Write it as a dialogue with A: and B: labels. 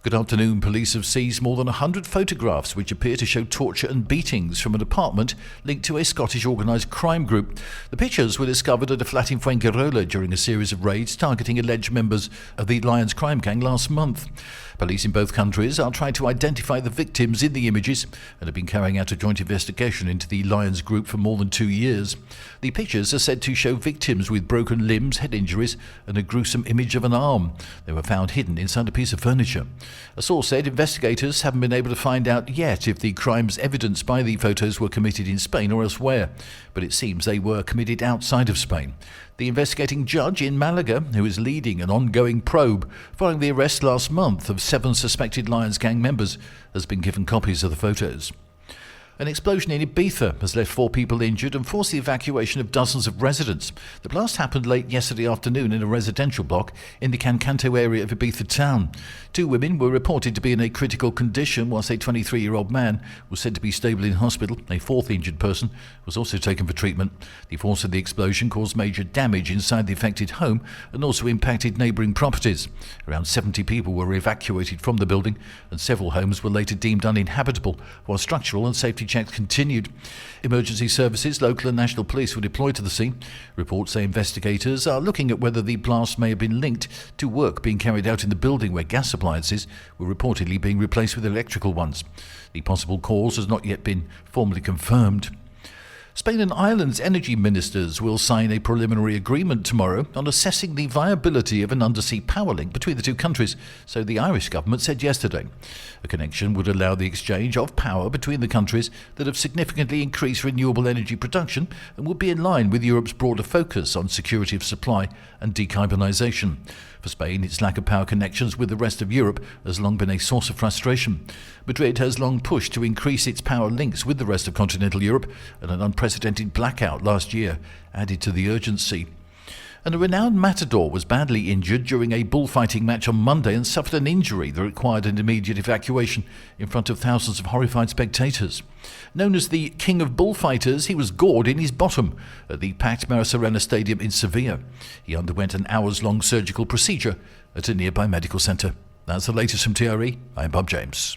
A: Good afternoon. Police have seized more than 100 photographs which appear to show torture and beatings from an apartment linked to a Scottish organised crime group. The pictures were discovered at a flat in Fuengirola during a series of raids targeting alleged members of the Lions crime gang last month. Police in both countries are trying to identify the victims in the images and have been carrying out a joint investigation into the Lions group for more than 2 years. The pictures are said to show victims with broken limbs, head injuries and a gruesome image of an arm. They were found hidden inside a piece of furniture. A source said investigators haven't been able to find out yet if the crimes evidenced by the photos were committed in Spain or elsewhere, but it seems they were committed outside of Spain. The investigating judge in Malaga, who is leading an ongoing probe following the arrest last month of 7 suspected Lions gang members, has been given copies of the photos. An explosion in Ibiza has left 4 people injured and forced the evacuation of dozens of residents. The blast happened late yesterday afternoon in a residential block in the Cancanto area of Ibiza town. 2 women were reported to be in a critical condition, whilst a 23-year-old man was said to be stable in hospital. A 4th injured person was also taken for treatment. The force of the explosion caused major damage inside the affected home and also impacted neighbouring properties. Around 70 people were evacuated from the building and several homes were later deemed uninhabitable, while structural and safety checks continued. Emergency services, local and national police were deployed to the scene. Reports say investigators are looking at whether the blast may have been linked to work being carried out in the building where gas appliances were reportedly being replaced with electrical ones. The possible cause has not yet been formally confirmed. Spain and Ireland's energy ministers will sign a preliminary agreement tomorrow on assessing the viability of an undersea power link between the 2 countries, so the Irish government said yesterday. A connection would allow the exchange of power between the countries that have significantly increased renewable energy production and would be in line with Europe's broader focus on security of supply and decarbonisation. For Spain, its lack of power connections with the rest of Europe has long been a source of frustration. Madrid has long pushed to increase its power links with the rest of continental Europe, and an unprecedented blackout last year added to the urgency. And a renowned matador was badly injured during a bullfighting match on Monday and suffered an injury that required an immediate evacuation in front of thousands of horrified spectators. Known as the King of Bullfighters, he was gored in his bottom at the packed Mariserena Stadium in Sevilla. He underwent an hours-long surgical procedure at a nearby medical centre. That's the latest from TRE. I'm Bob James.